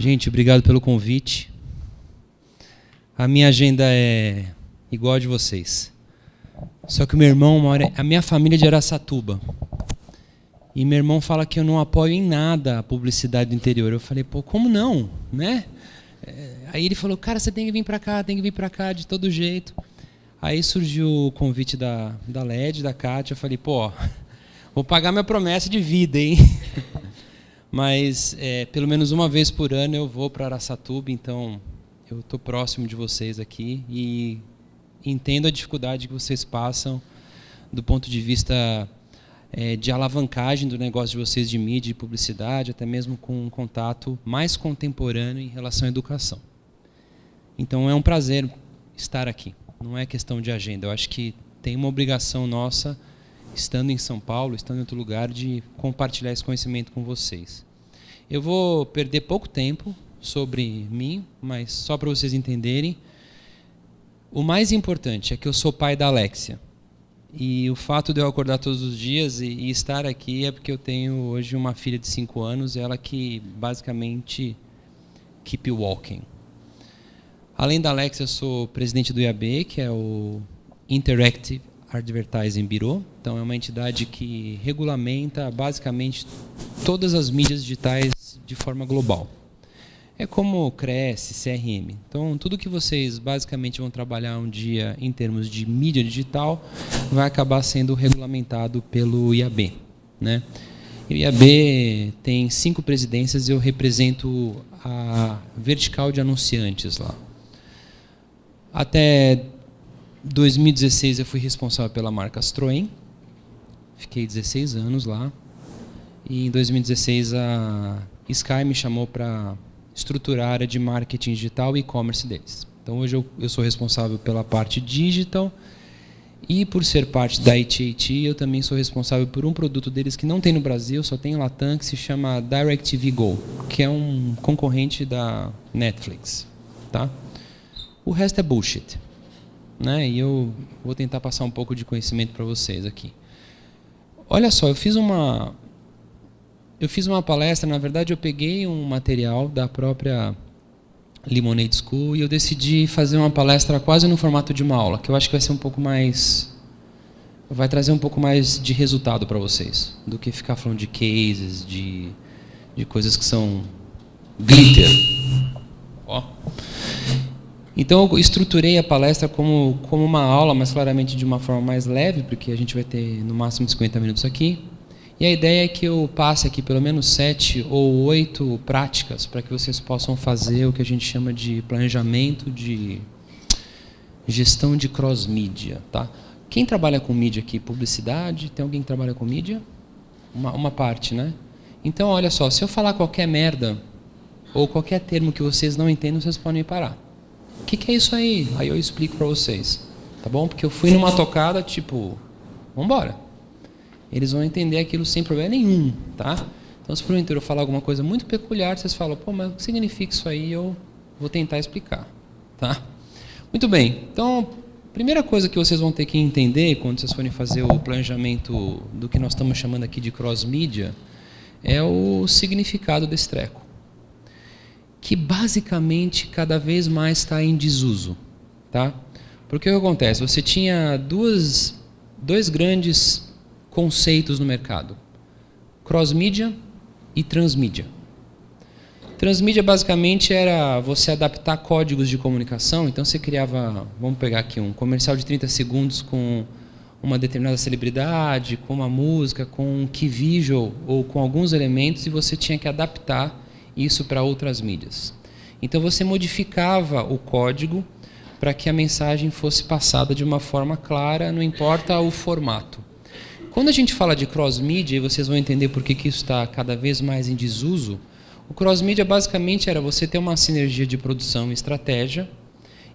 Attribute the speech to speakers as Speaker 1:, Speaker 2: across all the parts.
Speaker 1: Gente, obrigado pelo convite. A minha agenda é igual a de vocês. Só que o meu irmão mora... A minha família é de Araçatuba. E meu irmão fala que eu não apoio em nada a publicidade do interior. Eu falei, pô, como não? Né? Aí ele falou, cara, você tem que vir para cá, tem que vir para cá de todo jeito. Aí surgiu o convite da LED, da Kátia. Eu falei, pô, vou pagar minha promessa de vida, hein? Mas pelo menos uma vez por ano eu vou para Araçatuba, então eu estou próximo de vocês aqui e entendo a dificuldade que vocês passam do ponto de vista de alavancagem do negócio de vocês de mídia e publicidade, até mesmo com um contato mais contemporâneo em relação à educação. Então é um prazer estar aqui, não é questão de agenda. Eu acho que tem uma obrigação nossa, estando em São Paulo, estando em outro lugar, de compartilhar esse conhecimento com vocês. Eu vou perder pouco tempo sobre mim, mas só para vocês entenderem. O mais importante é que eu sou pai da Alexia. E o fato de eu acordar todos os dias e estar aqui é porque eu tenho hoje uma filha de 5 anos, ela que basicamente keep walking. Além da Alexia, eu sou presidente do IAB, que é o Interactive Advertising Bureau. Então é uma entidade que regulamenta basicamente todas as mídias digitais de forma global. É como cresce, CRM. Então tudo que vocês basicamente vão trabalhar um dia em termos de mídia digital vai acabar sendo regulamentado pelo IAB, né? O IAB tem 5 presidências e eu represento a vertical de anunciantes lá. Até 2016 eu fui responsável pela marca Citroën, fiquei 16 anos lá, e em 2016 a Sky me chamou para estruturar a área de marketing digital e e-commerce deles. Então hoje eu sou responsável pela parte digital e por ser parte da AT&T eu também sou responsável por um produto deles que não tem no Brasil, só tem em Latam, que se chama DirecTV Go, que é um concorrente da Netflix. Tá? O resto é bullshit. Né? E eu vou tentar passar um pouco de conhecimento para vocês aqui. Olha só, eu fiz uma palestra, na verdade eu peguei um material da própria Lemonade School e eu decidi fazer uma palestra quase no formato de uma aula, que eu acho que vai ser um pouco mais... vai trazer um pouco mais de resultado para vocês, do que ficar falando de cases, de coisas que são glitter. Ó. Então eu estruturei a palestra como uma aula, mas claramente de uma forma mais leve, porque a gente vai ter no máximo 50 minutos aqui. E a ideia é que eu passe aqui pelo menos 7 ou 8 práticas para que vocês possam fazer o que a gente chama de planejamento de gestão de cross-mídia. Tá? Quem trabalha com mídia aqui? Publicidade? Tem alguém que trabalha com mídia? Uma parte, né? Então, olha só, se eu falar qualquer merda ou qualquer termo que vocês não entendem, vocês podem parar. O que é isso aí? Aí eu explico para vocês. Tá bom? Porque eu fui numa tocada, tipo, vamos embora. Eles vão entender aquilo sem problema nenhum, tá? Então, se porventura eu falar alguma coisa muito peculiar, vocês falam, pô, mas o que significa isso aí? Eu vou tentar explicar, tá? Muito bem. Então, a primeira coisa que vocês vão ter que entender quando vocês forem fazer o planejamento do que nós estamos chamando aqui de cross-mídia é o significado desse treco, que basicamente cada vez mais está em desuso, tá? Porque o que acontece? Você tinha dois grandes conceitos no mercado: cross-mídia e transmídia. Transmídia basicamente era você adaptar códigos de comunicação. Então você criava, vamos pegar aqui um comercial de 30 segundos com uma determinada celebridade, com uma música, com um key visual ou com alguns elementos, e você tinha que adaptar isso para outras mídias. Então você modificava o código para que a mensagem fosse passada de uma forma clara, não importa o formato. Quando a gente fala de cross-mídia, e vocês vão entender por que isso está cada vez mais em desuso, o cross-mídia basicamente era você ter uma sinergia de produção e estratégia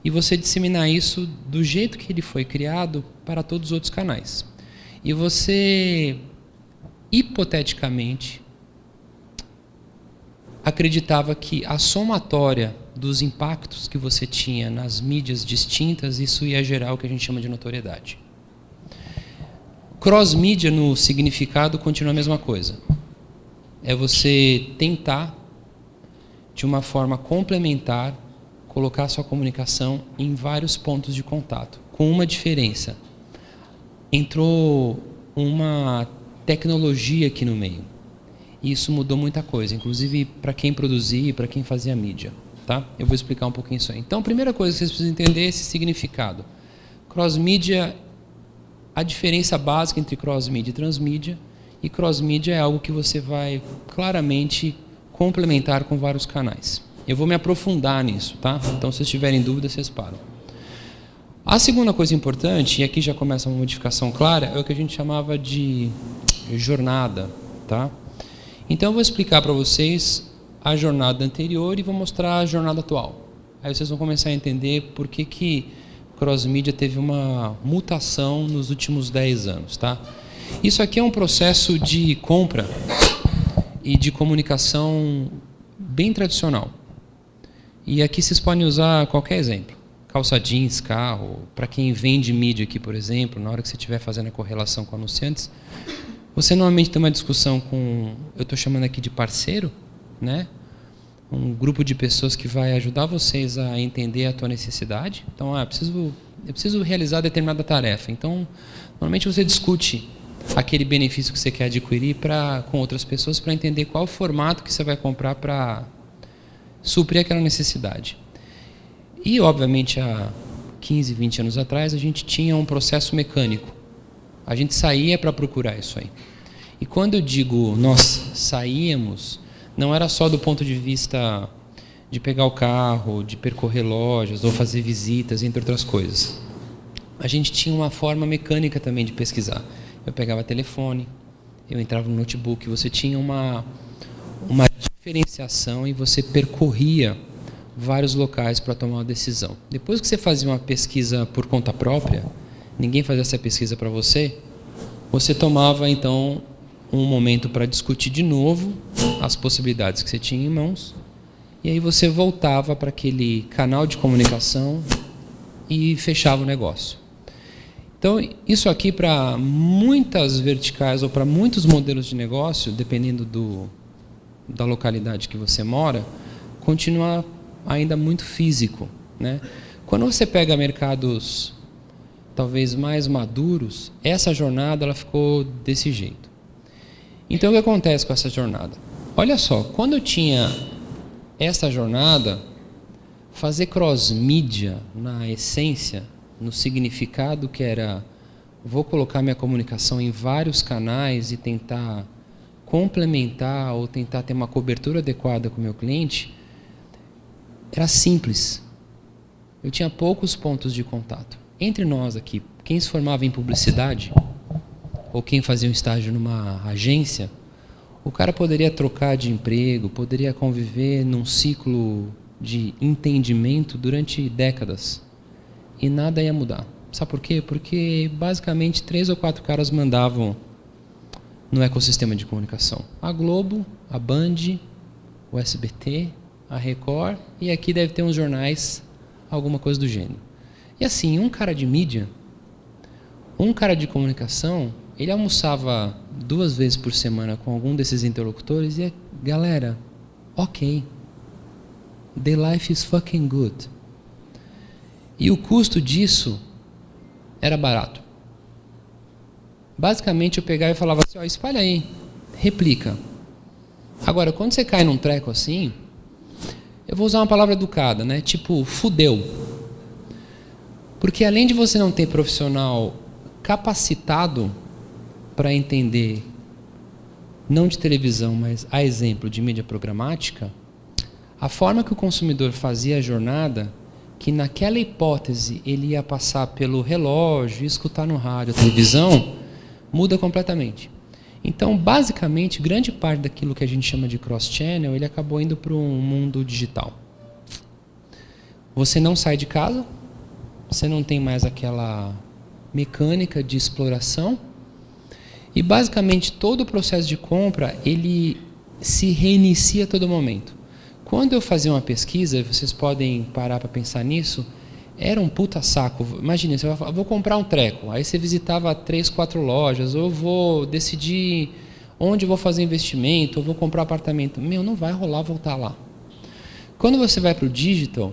Speaker 1: e você disseminar isso do jeito que ele foi criado para todos os outros canais. E você, hipoteticamente, acreditava que a somatória dos impactos que você tinha nas mídias distintas, isso ia gerar o que a gente chama de notoriedade. Cross-mídia no significado continua a mesma coisa. É você tentar de uma forma complementar, colocar sua comunicação em vários pontos de contato, com uma diferença. Entrou uma tecnologia aqui no meio. E isso mudou muita coisa, inclusive para quem produzia e para quem fazia mídia. Tá? Eu vou explicar um pouquinho isso aí. Então, a primeira coisa que vocês precisam entender é esse significado. Cross-mídia, a diferença básica entre cross-mídia e transmídia. E cross-mídia é algo que você vai claramente complementar com vários canais. Eu vou me aprofundar nisso, tá? Então, se vocês tiverem dúvidas, vocês param. A segunda coisa importante, e aqui já começa uma modificação clara, é o que a gente chamava de jornada, tá? Então, eu vou explicar para vocês a jornada anterior e vou mostrar a jornada atual. Aí vocês vão começar a entender por que cross-mídia teve uma mutação nos últimos 10 anos, tá? Isso aqui é um processo de compra e de comunicação bem tradicional. E aqui vocês podem usar qualquer exemplo. Calça jeans, carro, para quem vende mídia aqui, por exemplo, na hora que você estiver fazendo a correlação com anunciantes, você normalmente tem uma discussão com, eu estou chamando aqui de parceiro, né? Um grupo de pessoas que vai ajudar vocês a entender a tua necessidade. Então, eu preciso realizar determinada tarefa. Então, normalmente você discute aquele benefício que você quer adquirir com outras pessoas para entender qual o formato que você vai comprar para suprir aquela necessidade. E, obviamente, há 15, 20 anos atrás, a gente tinha um processo mecânico. A gente saía para procurar isso aí. E quando eu digo nós saíamos, não era só do ponto de vista de pegar o carro, de percorrer lojas ou fazer visitas, entre outras coisas. A gente tinha uma forma mecânica também de pesquisar. Eu pegava telefone, eu entrava no notebook, você tinha uma diferenciação e você percorria vários locais para tomar uma decisão. Depois que você fazia uma pesquisa por conta própria, ninguém fazia essa pesquisa para você, você tomava então um momento para discutir de novo as possibilidades que você tinha em mãos, e aí você voltava para aquele canal de comunicação e fechava o negócio. Então, isso aqui para muitas verticais ou para muitos modelos de negócio, dependendo da localidade que você mora, continua ainda muito físico, né? Quando você pega mercados talvez mais maduros, essa jornada ela ficou desse jeito. Então, o que acontece com essa jornada? Olha só, quando eu tinha essa jornada, fazer cross-mídia na essência, no significado que era, vou colocar minha comunicação em vários canais e tentar complementar ou tentar ter uma cobertura adequada com o meu cliente, era simples. Eu tinha poucos pontos de contato. Entre nós aqui, quem se formava em publicidade ou quem fazia um estágio numa agência, o cara poderia trocar de emprego, poderia conviver num ciclo de entendimento durante décadas e nada ia mudar. Sabe por quê? Porque basicamente 3 ou 4 caras mandavam no ecossistema de comunicação. A Globo, a Band, o SBT, a Record, e aqui deve ter uns jornais, alguma coisa do gênero. E assim, um cara de mídia, um cara de comunicação, ele almoçava 2 vezes por semana com algum desses interlocutores e, galera, ok, the life is fucking good. E o custo disso era barato. Basicamente, eu pegava e falava assim, ó, espalha aí, replica. Agora, quando você cai num treco assim, eu vou usar uma palavra educada, né? Tipo, fudeu. Porque além de você não ter profissional capacitado para entender, não de televisão, mas a exemplo de mídia programática, a forma que o consumidor fazia a jornada, que naquela hipótese ele ia passar pelo relógio, escutar no rádio, a televisão, muda completamente. Então, basicamente, grande parte daquilo que a gente chama de cross-channel, ele acabou indo para um mundo digital. Você não sai de casa, você não tem mais aquela mecânica de exploração, e basicamente todo o processo de compra, ele se reinicia a todo momento. Quando eu fazia uma pesquisa, vocês podem parar para pensar nisso, era um puta saco. Imagina, você vai falar, vou comprar um treco, aí você visitava 3, 4 lojas, ou vou decidir onde vou fazer investimento, ou vou comprar um apartamento. Meu, não vai rolar voltar lá. Quando você vai para o digital,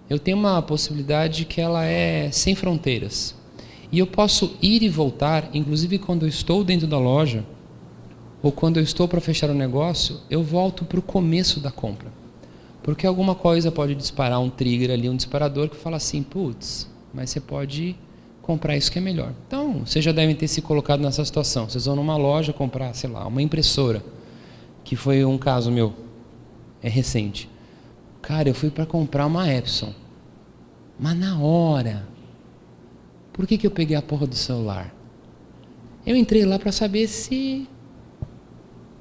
Speaker 1: eu tenho uma possibilidade que ela é sem fronteiras. E eu posso ir e voltar, inclusive quando eu estou dentro da loja, ou quando eu estou para fechar o negócio, eu volto para o começo da compra. Porque alguma coisa pode disparar um trigger ali, um disparador que fala assim, putz, mas você pode comprar isso que é melhor. Então, vocês já devem ter se colocado nessa situação. Vocês vão numa loja comprar, sei lá, uma impressora, que foi um caso meu, é recente. Cara, eu fui para comprar uma Epson, mas na hora, por que eu peguei a porra do celular? Eu entrei lá para saber se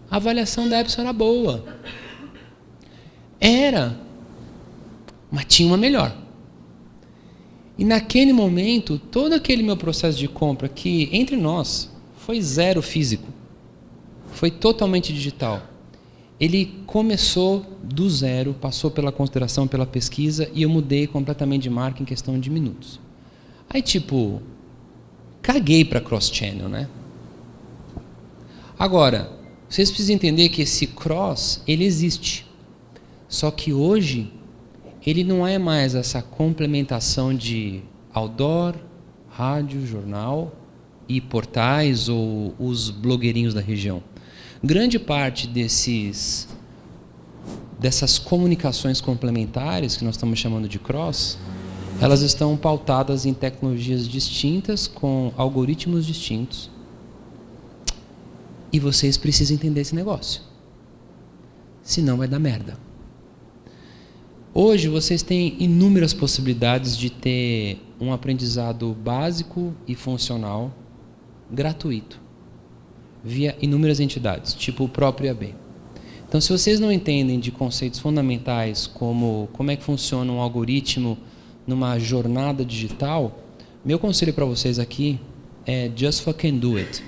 Speaker 1: a avaliação da Epson era boa. Era, mas tinha uma melhor. E naquele momento, todo aquele meu processo de compra, que entre nós foi zero físico, foi totalmente digital. Ele começou do zero, passou pela consideração, pela pesquisa, e eu mudei completamente de marca em questão de minutos. Aí tipo, caguei para cross-channel, né? Agora, vocês precisam entender que esse cross, ele existe. Só que hoje, ele não é mais essa complementação de outdoor, rádio, jornal e portais ou os blogueirinhos da região. Grande parte dessas comunicações complementares, que nós estamos chamando de cross, elas estão pautadas em tecnologias distintas, com algoritmos distintos. E vocês precisam entender esse negócio. Senão vai dar merda. Hoje vocês têm inúmeras possibilidades de ter um aprendizado básico e funcional gratuito, via inúmeras entidades, tipo o próprio IAB. Então, se vocês não entendem de conceitos fundamentais como é que funciona um algoritmo numa jornada digital, meu conselho para vocês aqui é just fucking do it.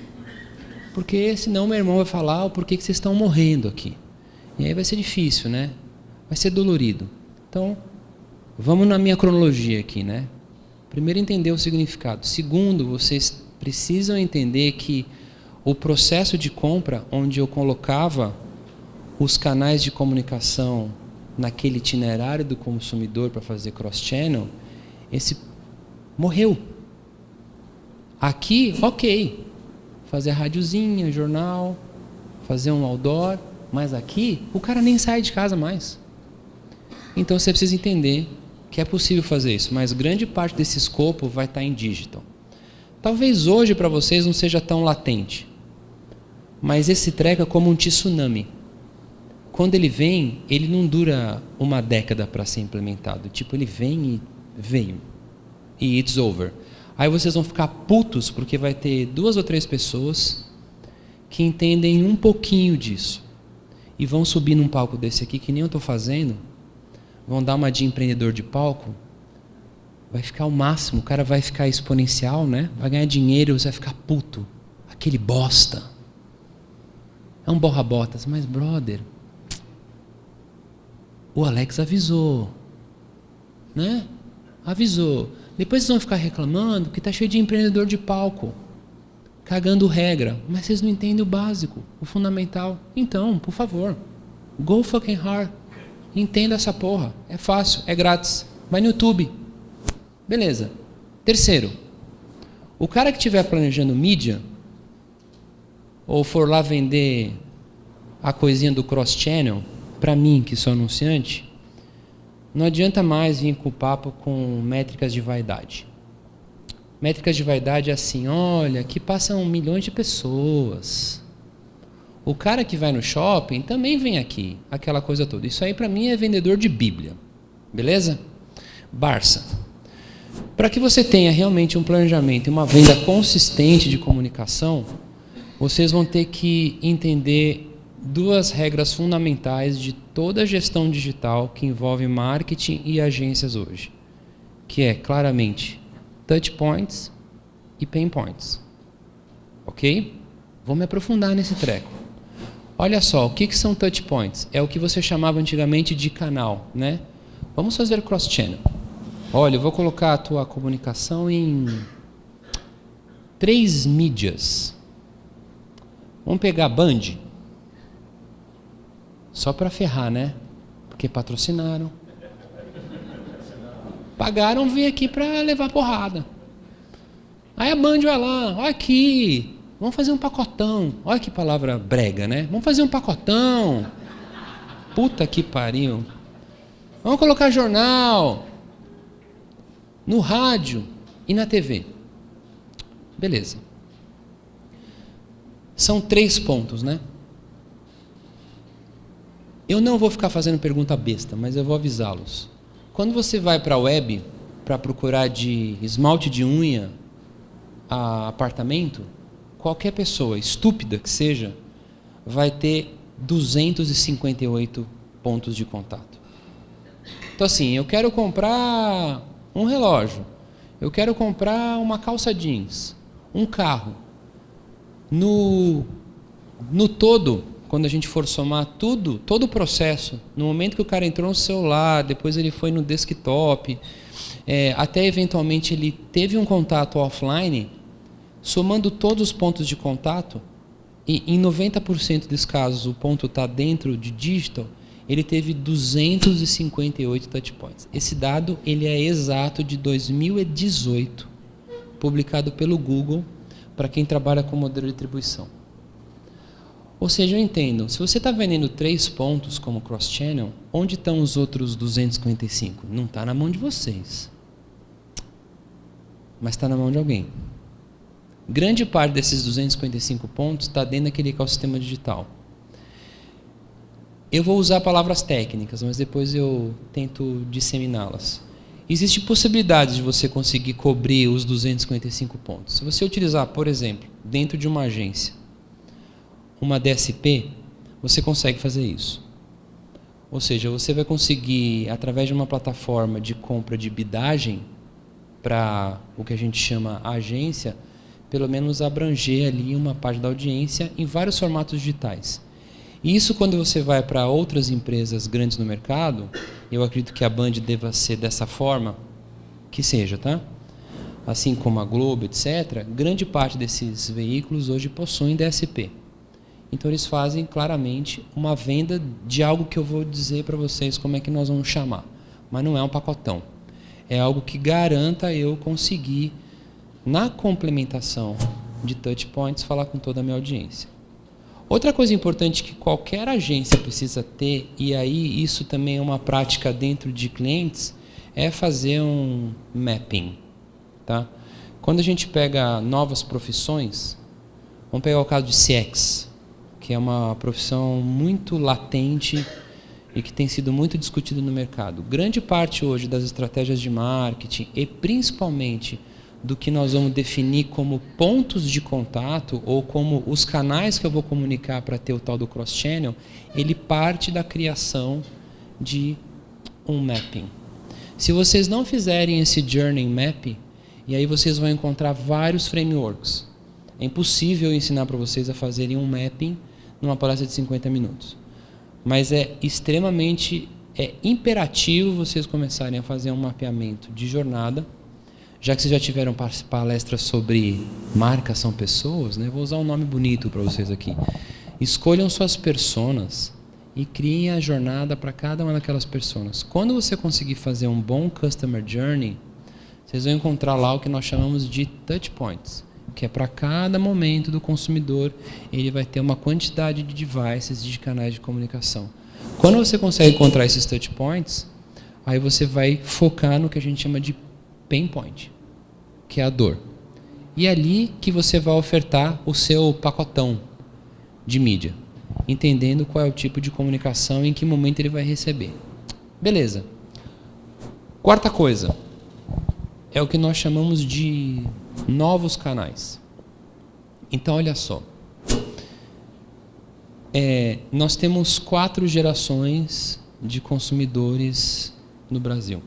Speaker 1: Porque senão meu irmão vai falar por que vocês estão morrendo aqui. E aí vai ser difícil, né? Vai ser dolorido. Então, vamos na minha cronologia aqui, né? Primeiro, entender o significado. Segundo, vocês precisam entender que o processo de compra, onde eu colocava os canais de comunicação naquele itinerário do consumidor para fazer cross-channel, esse morreu. Aqui, ok. Fazer rádiozinha, jornal, fazer um outdoor, mas aqui o cara nem sai de casa mais. Então você precisa entender que é possível fazer isso, mas grande parte desse escopo vai estar em digital. Talvez hoje para vocês não seja tão latente, mas esse treco é como um tsunami. Quando ele vem, ele não dura uma década para ser implementado. Tipo, ele vem e veio. E it's over. Aí vocês vão ficar putos porque vai ter 2 ou 3 pessoas que entendem um pouquinho disso. E vão subir num palco desse aqui, que nem eu estou fazendo, vão dar uma de empreendedor de palco, vai ficar o máximo, o cara vai ficar exponencial, né? Vai ganhar dinheiro, você vai ficar puto. Aquele bosta. É um borra-botas, mas brother, o Alex avisou, né? Avisou. Depois vocês vão ficar reclamando que está cheio de empreendedor de palco, cagando regra, mas vocês não entendem o básico, o fundamental. Então, por favor, go fucking hard. Entenda essa porra. É fácil, é grátis. Vai no YouTube. Beleza. Terceiro, o cara que estiver planejando mídia, ou for lá vender a coisinha do cross-channel, para mim, que sou anunciante, não adianta mais vir com o papo com métricas de vaidade. Métricas de vaidade é assim, olha, aqui passam milhões de pessoas. O cara que vai no shopping também vem aqui, aquela coisa toda. Isso aí para mim é vendedor de Bíblia. Beleza? Barça. Para que você tenha realmente um planejamento e uma venda consistente de comunicação, vocês vão ter que entender 2 regras fundamentais de toda a gestão digital que envolve marketing e agências hoje, que é claramente touch points e pain points. Ok? Vou me aprofundar nesse treco. Olha só, o que são touch points? É o que você chamava antigamente de canal, né? Vamos fazer cross-channel. Olha, eu vou colocar a tua comunicação em 3 mídias. Vamos pegar a Band? Só para ferrar, né? Porque patrocinaram. Pagaram, vem aqui para levar porrada. Aí a Band vai lá, olha aqui, vamos fazer um pacotão. Olha que palavra brega, né? Vamos fazer um pacotão. Puta que pariu. Vamos colocar jornal no rádio e na TV. Beleza. São 3 pontos, né? Eu não vou ficar fazendo pergunta besta, mas eu vou avisá-los. Quando você vai para a web para procurar de esmalte de unha a apartamento, qualquer pessoa, estúpida que seja, vai ter 258 pontos de contato. Então assim, eu quero comprar um relógio, eu quero comprar uma calça jeans, um carro. No todo, quando a gente for somar tudo, todo o processo, no momento que o cara entrou no celular, depois ele foi no desktop, até eventualmente ele teve um contato offline, somando todos os pontos de contato, e em 90% dos casos o ponto está dentro de digital, ele teve 258 touchpoints. Esse dado ele é exato de 2018, publicado pelo Google, para quem trabalha com modelo de atribuição. Ou seja, eu entendo, se você está vendendo 3 pontos como cross-channel, onde estão os outros 255? Não está na mão de vocês. Mas está na mão de alguém. Grande parte desses 255 pontos está dentro daquele ecossistema digital. Eu vou usar palavras técnicas, mas depois eu tento disseminá-las. Existe possibilidade de você conseguir cobrir os 255 pontos. Se você utilizar, por exemplo, dentro de uma agência, uma DSP, você consegue fazer isso. Ou seja, você vai conseguir, através de uma plataforma de compra de bidagem, para o que a gente chama agência, pelo menos abranger ali uma parte da audiência em vários formatos digitais. E isso, quando você vai para outras empresas grandes no mercado, eu acredito que a Band deva ser dessa forma, que seja, tá? Assim como a Globo, etc., grande parte desses veículos hoje possuem DSP. Então eles fazem claramente uma venda de algo que eu vou dizer para vocês como é que nós vamos chamar. Mas não é um pacotão. É algo que garanta eu conseguir, na complementação de touchpoints, falar com toda a minha audiência. Outra coisa importante que qualquer agência precisa ter, e aí isso também é uma prática dentro de clientes, é fazer um mapping. Tá? Quando a gente pega novas profissões, vamos pegar o caso de CX, que é uma profissão muito latente e que tem sido muito discutido no mercado. Grande parte hoje das estratégias de marketing e principalmente do que nós vamos definir como pontos de contato ou como os canais que eu vou comunicar para ter o tal do cross-channel, ele parte da criação de um mapping. Se vocês não fizerem esse journey map, e aí vocês vão encontrar vários frameworks. É impossível ensinar para vocês a fazerem um mapping numa palestra de 50 minutos. Mas é extremamente imperativo vocês começarem a fazer um mapeamento de jornada. Já que vocês já tiveram palestras sobre marcas são pessoas, né? Vou usar um nome bonito para vocês aqui. Escolham suas personas e criem a jornada para cada uma daquelas personas. Quando você conseguir fazer um bom Customer Journey, vocês vão encontrar lá o que nós chamamos de touch points, que é para cada momento do consumidor, ele vai ter uma quantidade de devices, de canais de comunicação. Quando você consegue encontrar esses touch points, aí você vai focar no que a gente chama de pain point, que é a dor. E é ali que você vai ofertar o seu pacotão de mídia, entendendo qual é o tipo de comunicação e em que momento ele vai receber. Beleza. Quarta coisa, é o que nós chamamos de novos canais. Então, olha só. Nós temos 4 gerações de consumidores no Brasil.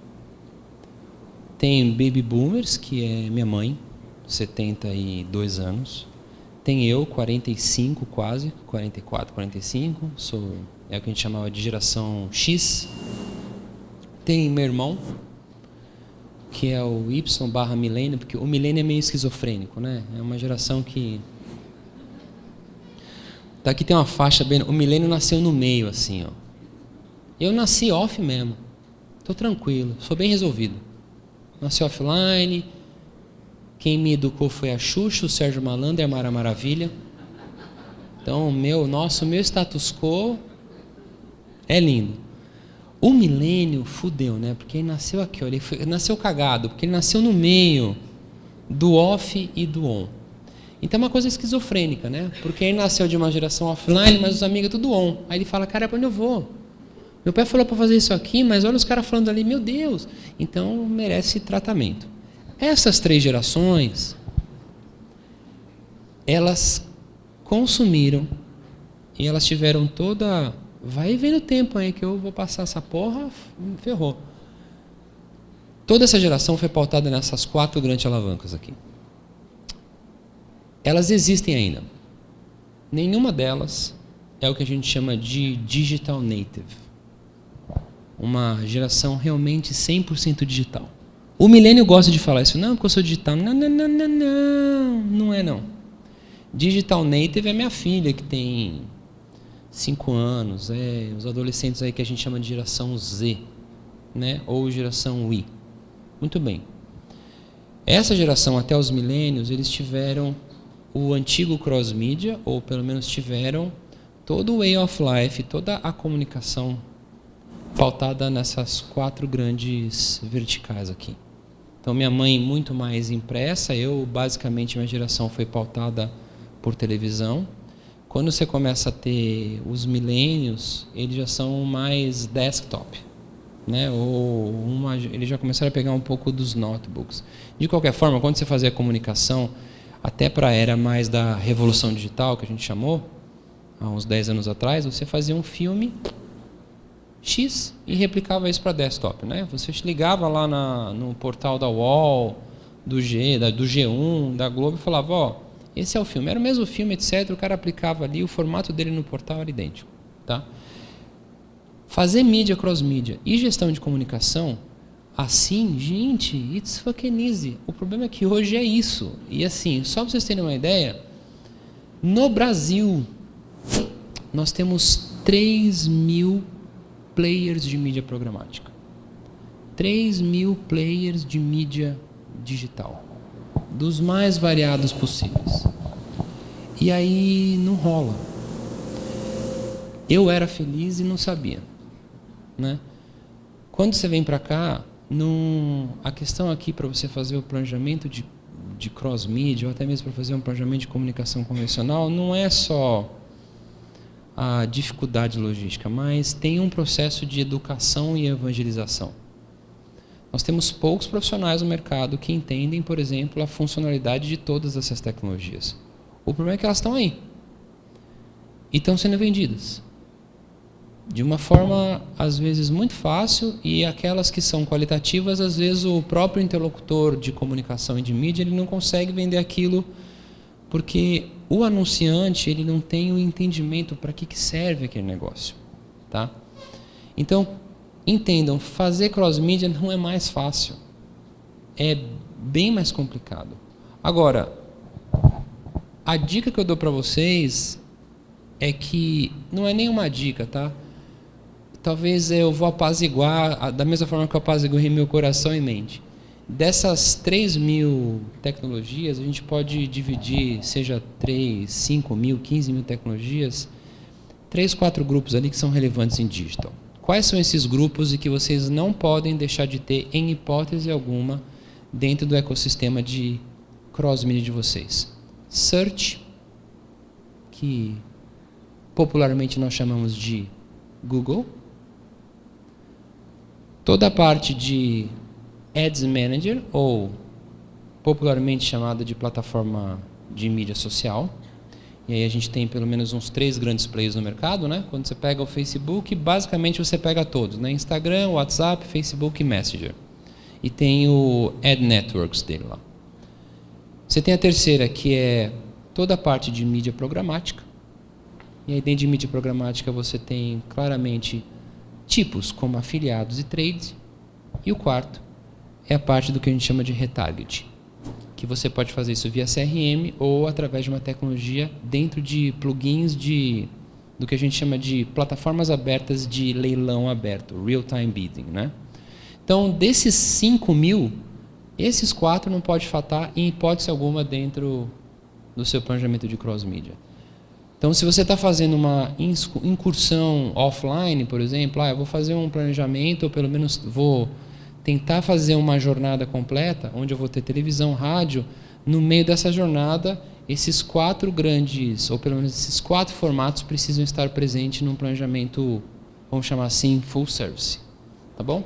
Speaker 1: Tem Baby Boomers, que é minha mãe, 72 anos. Tem eu, 45 quase, 44, 45. É o que a gente chamava de geração X. Tem meu irmão, que é o Y/milênio, porque o milênio é meio esquizofrênico, né? É uma geração que... Daqui tem uma faixa bem... O milênio nasceu no meio, assim, ó. Eu nasci off mesmo. Estou tranquilo, sou bem resolvido. Nasci offline. Quem me educou foi a Xuxa, o Sérgio Malandro e a Mara Maravilha. Então, meu status quo é lindo. O milênio fudeu, né? Porque ele nasceu aqui, ó, nasceu cagado, porque ele nasceu no meio do off e do on. Então é uma coisa esquizofrênica, né? Porque ele nasceu de uma geração offline, mas os amigos tudo on. Aí ele fala, cara, para onde eu vou? Meu pai falou para fazer isso aqui, mas olha os caras falando ali, meu Deus. Então merece tratamento. Essas 3 gerações, elas consumiram e elas tiveram toda... Vai vendo tempo aí que eu vou passar essa porra, ferrou. Toda essa geração foi pautada nessas 4 grandes alavancas aqui. Elas existem ainda. Nenhuma delas é o que a gente chama de digital native. Uma geração realmente 100% digital. O milênio gosta de falar isso. Não, porque eu sou digital. Não. Não é não. Digital native é minha filha, que tem 5 anos. É os adolescentes aí que a gente chama de geração Z, né? Ou geração Y. Muito bem. Essa geração, até os milênios, eles tiveram o antigo cross-media, ou pelo menos tiveram todo o way of life, toda a comunicação pautada nessas 4 grandes verticais aqui. Então, minha mãe muito mais impressa, basicamente, minha geração foi pautada por televisão. Quando você começa a ter os milênios, eles já são mais desktop, né? Eles já começaram a pegar um pouco dos notebooks. De qualquer forma, quando você fazia a comunicação, até para a era mais da revolução digital, que a gente chamou, há uns 10 anos atrás, você fazia um filme X e replicava isso para desktop, né? Você ligava lá no portal da UOL, do G1, da Globo e falava, ó, esse é o filme. Era o mesmo filme, etc. O cara aplicava ali, o formato dele no portal era idêntico, tá? Fazer mídia, cross-mídia e gestão de comunicação, assim, gente, it's fucking easy. O problema é que hoje é isso. E assim, só para vocês terem uma ideia, no Brasil, nós temos 3.000 players de mídia programática. 3.000 players de mídia digital. Dos mais variados possíveis. E aí não rola. Eu era feliz e não sabia, né? Quando você vem para cá, a questão aqui para você fazer o planejamento de cross-media, ou até mesmo para fazer um planejamento de comunicação convencional, não é só a dificuldade logística, mas tem um processo de educação e evangelização. Nós temos poucos profissionais no mercado que entendem, por exemplo, a funcionalidade de todas essas tecnologias. O problema é que elas estão aí. E estão sendo vendidas. De uma forma, às vezes, muito fácil, e aquelas que são qualitativas, às vezes o próprio interlocutor de comunicação e de mídia ele não consegue vender aquilo porque o anunciante ele não tem o entendimento para que serve aquele negócio. Tá? Então, entendam, fazer cross-mídia não é mais fácil. É bem mais complicado. Agora, a dica que eu dou para vocês é que não é nenhuma dica, tá? Talvez eu vou apaziguar, da mesma forma que eu apaziguei meu coração e mente. Dessas 3.000 tecnologias, a gente pode dividir, seja 3, 5.000, 15.000 tecnologias, 3, 4 grupos ali que são relevantes em digital. Quais são esses grupos e que vocês não podem deixar de ter, em hipótese alguma, dentro do ecossistema de cross-media de vocês? Search, que popularmente nós chamamos de Google. Toda a parte de Ads Manager, ou popularmente chamada de plataforma de mídia social. E aí a gente tem pelo menos uns 3 grandes players no mercado, né? Quando você pega o Facebook, basicamente você pega todos, né? Instagram, WhatsApp, Facebook e Messenger. E tem o Ad Networks dele lá. Você tem a terceira, que é toda a parte de mídia programática. E aí dentro de mídia programática você tem claramente tipos como afiliados e trades. E o quarto é a parte do que a gente chama de retarget, que você pode fazer isso via CRM ou através de uma tecnologia dentro de plugins de do que a gente chama de plataformas abertas de leilão aberto, real-time bidding, né? Então, desses 5.000, esses 4 não pode faltar em hipótese alguma dentro do seu planejamento de cross-mídia. Então, se você está fazendo uma incursão offline, por exemplo, eu vou fazer um planejamento, ou pelo menos vou tentar fazer uma jornada completa, onde eu vou ter televisão, rádio, no meio dessa jornada, esses 4 grandes, ou pelo menos esses 4 formatos precisam estar presentes num planejamento, vamos chamar assim, full service. Tá bom?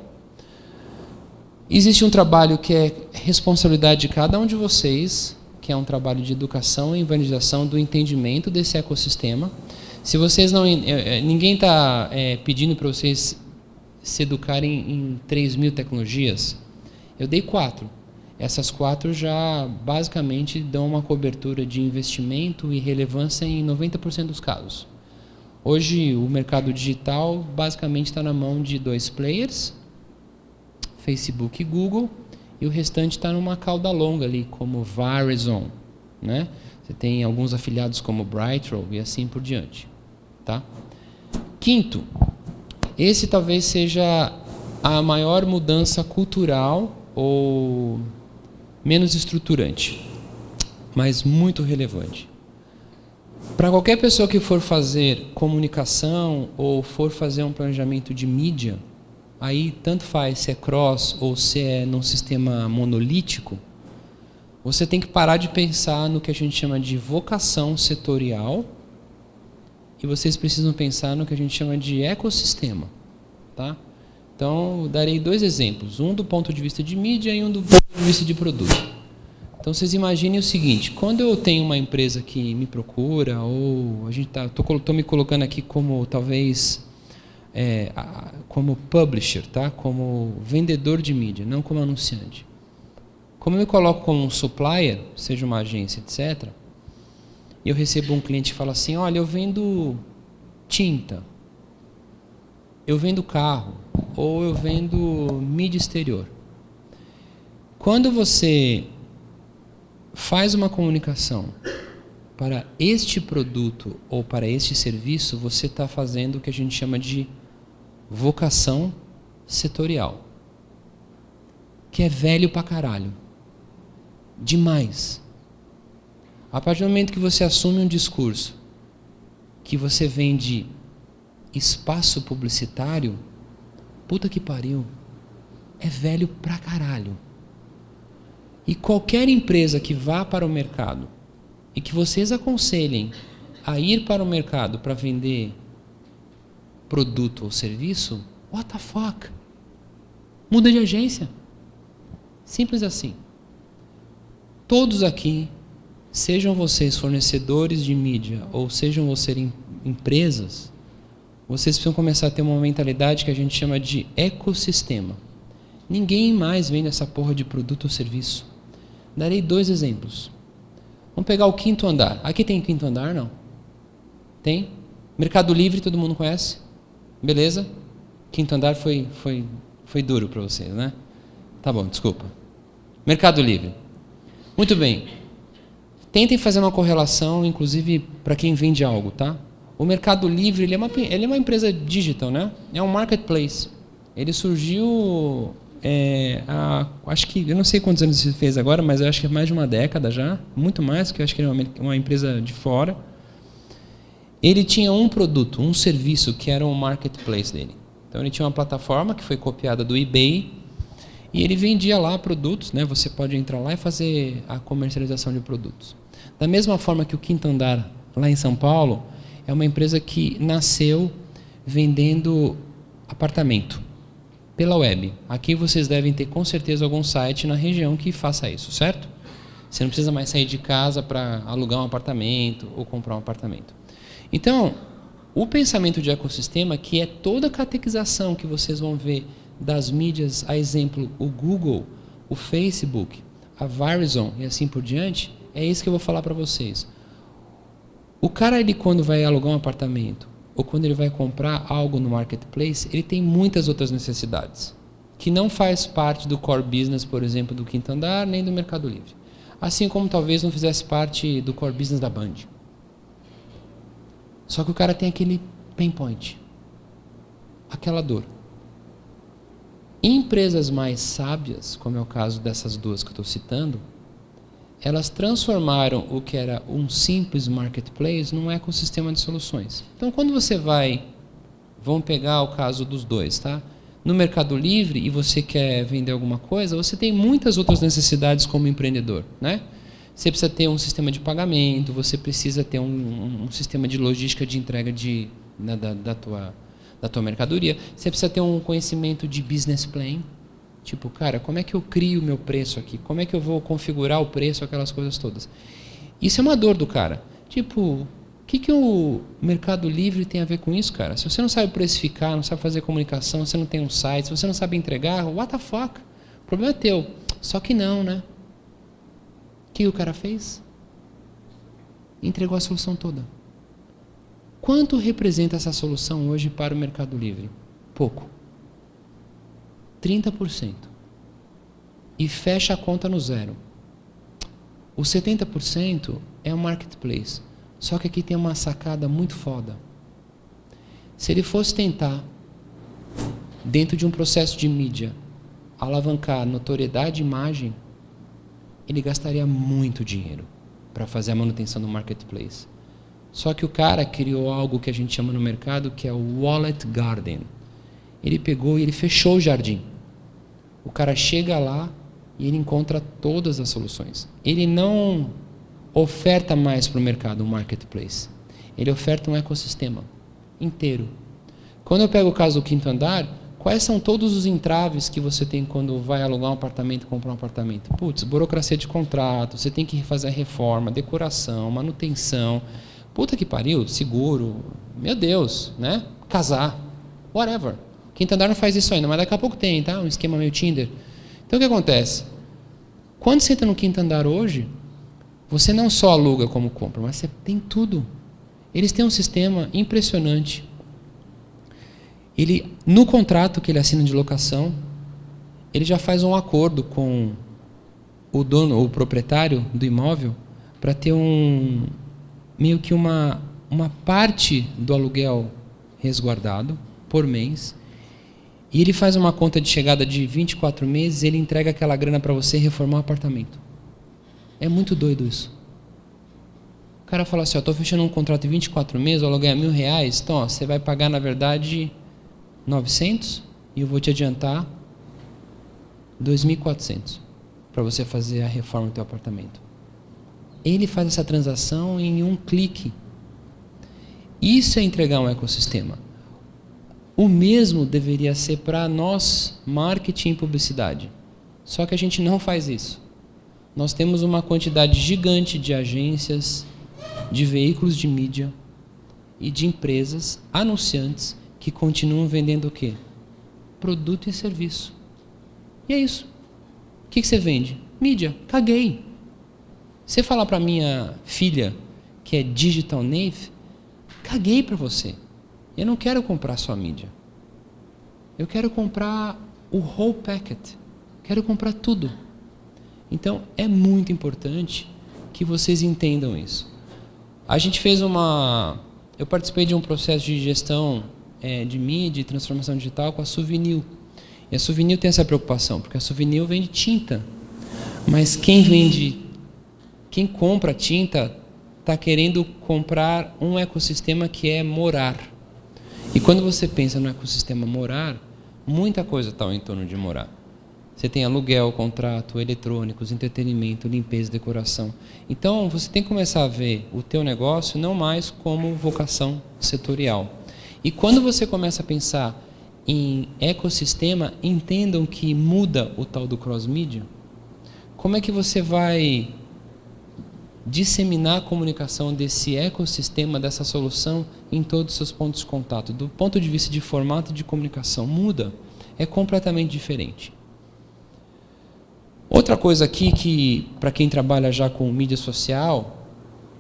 Speaker 1: Existe um trabalho que é responsabilidade de cada um de vocês, que é um trabalho de educação e evangelização do entendimento desse ecossistema. Se vocês não... ninguém está pedindo para vocês se educarem em 3.000 tecnologias. Eu dei 4. Essas 4 já basicamente dão uma cobertura de investimento e relevância em 90% dos casos. Hoje o mercado digital basicamente está na mão de 2 players, Facebook e Google, e o restante está numa cauda longa ali, como Verizon, né? Você tem alguns afiliados como Brightroll e assim por diante. Tá? Quinto, esse talvez seja a maior mudança cultural ou menos estruturante, mas muito relevante. Para qualquer pessoa que for fazer comunicação ou for fazer um planejamento de mídia, aí tanto faz se é cross ou se é num sistema monolítico, você tem que parar de pensar no que a gente chama de vocação setorial e vocês precisam pensar no que a gente chama de ecossistema. Tá? Então, darei 2 exemplos, um do ponto de vista de mídia e um do ponto de vista de produto. Então, vocês imaginem o seguinte, quando eu tenho uma empresa que me procura, ou estou me colocando aqui como talvez como publisher, tá? Como vendedor de mídia, não como anunciante. Como eu me coloco como um supplier, seja uma agência, etc., e eu recebo um cliente que fala assim, olha, eu vendo tinta, eu vendo carro, ou eu vendo mídia exterior. Quando você faz uma comunicação para este produto ou para este serviço, você está fazendo o que a gente chama de vocação setorial, que é velho pra caralho. Demais. A partir do momento que você assume um discurso que você vende espaço publicitário, puta que pariu, é velho pra caralho. E qualquer empresa que vá para o mercado e que vocês aconselhem a ir para o mercado para vender produto ou serviço, what the fuck? Muda de agência. Simples assim. Todos aqui, sejam vocês fornecedores de mídia ou sejam vocês empresas, vocês precisam começar a ter uma mentalidade que a gente chama de ecossistema. Ninguém mais vende essa porra de produto ou serviço. Darei 2 exemplos. Vamos pegar o Quinto Andar. Aqui tem Quinto Andar, não? Tem? Mercado Livre, todo mundo conhece? Beleza? Quinto Andar foi duro para vocês, né? Tá bom, desculpa. Mercado Livre. Muito bem. Tentem fazer uma correlação, inclusive para quem vende algo, tá? O Mercado Livre, ele é uma empresa digital, né? É um marketplace. Ele surgiu, acho que, eu não sei quantos anos ele fez agora, mas eu acho que é mais de uma década já, muito mais, porque eu acho que ele é uma empresa de fora. Ele tinha um produto, um serviço, que era o marketplace dele. Então ele tinha uma plataforma que foi copiada do eBay, e ele vendia lá produtos, né? Você pode entrar lá e fazer a comercialização de produtos. Da mesma forma que o Quinto Andar, lá em São Paulo, é uma empresa que nasceu vendendo apartamento pela web. Aqui vocês devem ter com certeza algum site na região que faça isso, certo? Você não precisa mais sair de casa para alugar um apartamento ou comprar um apartamento. Então, o pensamento de ecossistema, que é toda a catequização que vocês vão ver das mídias, a exemplo, o Google, o Facebook, a Verizon e assim por diante, é isso que eu vou falar para vocês. O cara, ele quando vai alugar um apartamento ou quando ele vai comprar algo no marketplace, ele tem muitas outras necessidades que não faz parte do core business, por exemplo, do Quinto Andar, nem do Mercado Livre. Assim como talvez não fizesse parte do core business da Band. Só que o cara tem aquele pain point, aquela dor. Empresas mais sábias, como é o caso dessas duas que eu estou citando, elas transformaram o que era um simples marketplace num ecossistema de soluções. Então, quando você vamos pegar o caso dos dois, tá? No Mercado Livre e você quer vender alguma coisa, você tem muitas outras necessidades como empreendedor, né? Você precisa ter um sistema de pagamento, você precisa ter um sistema de logística de entrega da tua mercadoria, você precisa ter um conhecimento de business plan, tipo, cara, como é que eu crio o meu preço aqui? Como é que eu vou configurar o preço, aquelas coisas todas? Isso é uma dor do cara. Tipo, o que o Mercado Livre tem a ver com isso, cara? Se você não sabe precificar, não sabe fazer comunicação, você não tem um site, se você não sabe entregar, what the fuck? O problema é teu. Só que não, né? O que o cara fez? Entregou a solução toda. Quanto representa essa solução hoje para o Mercado Livre? Pouco. 30%. E fecha a conta no zero. Os 70% é um marketplace. Só que aqui tem uma sacada muito foda. Se ele fosse tentar, dentro de um processo de mídia, alavancar notoriedade e imagem, ele gastaria muito dinheiro para fazer a manutenção do marketplace. Só que o cara criou algo que a gente chama no mercado, que é o Wallet Garden. Ele pegou e ele fechou o jardim. O cara chega lá e ele encontra todas as soluções. Ele não oferta mais para o mercado um marketplace. Ele oferta um ecossistema inteiro. Quando eu pego o caso do quinto andar, quais são todos os entraves que você tem quando vai alugar um apartamento, comprar um apartamento? Putz, burocracia de contrato, você tem que fazer a reforma, decoração, manutenção, puta que pariu, seguro, meu Deus, né? Casar, whatever. Quinto andar não faz isso ainda, mas daqui a pouco tem, tá? Um esquema meio Tinder. Então o que acontece? Quando você entra no quinto andar hoje, você não só aluga como compra, mas você tem tudo. Eles têm um sistema impressionante. Ele, no contrato que ele assina de locação, ele já faz um acordo com o dono, o proprietário do imóvel, para ter meio que uma parte do aluguel resguardado por mês. E ele faz uma conta de chegada de 24 meses, ele entrega aquela grana para você reformar o apartamento. É muito doido isso. O cara fala assim, estou fechando um contrato de 24 meses, o aluguel é R$1.000, então você vai pagar na verdade 900 e eu vou te adiantar 2.400 para você fazer a reforma do teu apartamento. Ele faz essa transação em um clique. Isso é entregar um ecossistema. O mesmo deveria ser para nós, marketing e publicidade. Só que a gente não faz isso. Nós temos uma quantidade gigante de agências, de veículos de mídia e de empresas, anunciantes, que continuam vendendo o quê? Produto e serviço. E é isso. O que você vende? Mídia. Caguei. Você falar para minha filha que é digital native, caguei para você. Eu não quero comprar só mídia. Eu quero comprar o whole packet. Quero comprar tudo. Então, é muito importante que vocês entendam isso. A gente fez eu participei de um processo de gestão de mídia e transformação digital com a Souvenir. E a Souvenir tem essa preocupação, porque a Souvenir vende tinta. Mas quem compra tinta está querendo comprar um ecossistema que é morar. E quando você pensa no ecossistema morar, muita coisa está em torno de morar. Você tem aluguel, contrato, eletrônicos, entretenimento, limpeza, decoração. Então, você tem que começar a ver o teu negócio não mais como vocação setorial. E quando você começa a pensar em ecossistema, entendam que muda o tal do cross-media. Como é que você vai disseminar a comunicação desse ecossistema, dessa solução em todos os seus pontos de contato? Do ponto de vista de formato de comunicação, muda. É completamente diferente. Outra coisa aqui que, para quem trabalha já com mídia social,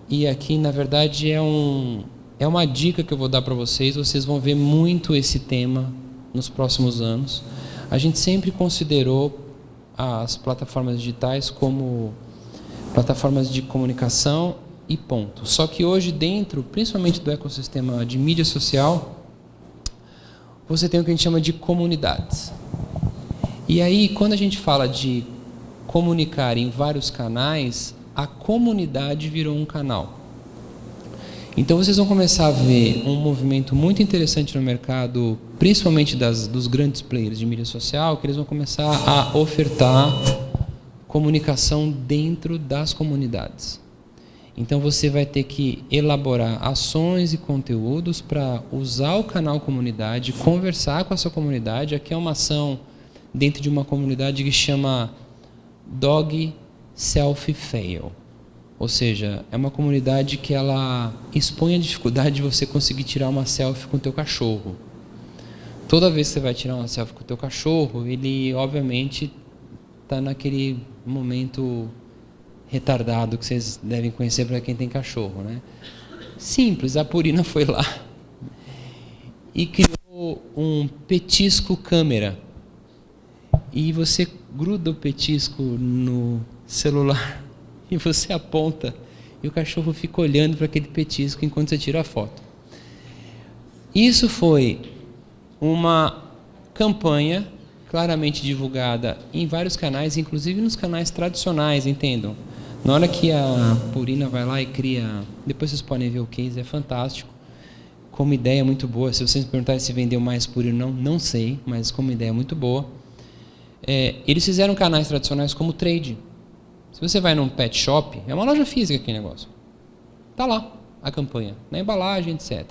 Speaker 1: e aqui na verdade é uma dica que eu vou dar para vocês vão ver muito esse tema nos próximos anos. A gente sempre considerou as plataformas digitais como plataformas de comunicação e ponto. Só que hoje dentro, principalmente do ecossistema de mídia social, você tem o que a gente chama de comunidades. E aí, quando a gente fala de comunicar em vários canais, a comunidade virou um canal. Então vocês vão começar a ver um movimento muito interessante no mercado, principalmente dos grandes players de mídia social, que eles vão começar a ofertar comunicação dentro das comunidades. Então você vai ter que elaborar ações e conteúdos para usar o canal comunidade, conversar com a sua comunidade. Aqui é uma ação dentro de uma comunidade que chama Dog Selfie Fail. Ou seja, é uma comunidade que ela expõe a dificuldade de você conseguir tirar uma selfie com o teu cachorro. Toda vez que você vai tirar uma selfie com o teu cachorro, ele obviamente está naquele momento retardado que vocês devem conhecer para quem tem cachorro, né? Simples, a Purina foi lá e criou um petisco câmera. E você gruda o petisco no celular e você aponta e o cachorro fica olhando para aquele petisco enquanto você tira a foto. Isso foi uma campanha claramente divulgada em vários canais, inclusive nos canais tradicionais, entendam. Na hora que a Purina vai lá e cria, depois vocês podem ver o case, é fantástico, como ideia muito boa. Se vocês me perguntarem se vendeu mais Purina ou não sei, mas como ideia muito boa. Eles fizeram canais tradicionais como trade. Se você vai num pet shop, é uma loja física aquele negócio. Está lá a campanha, na embalagem, etc.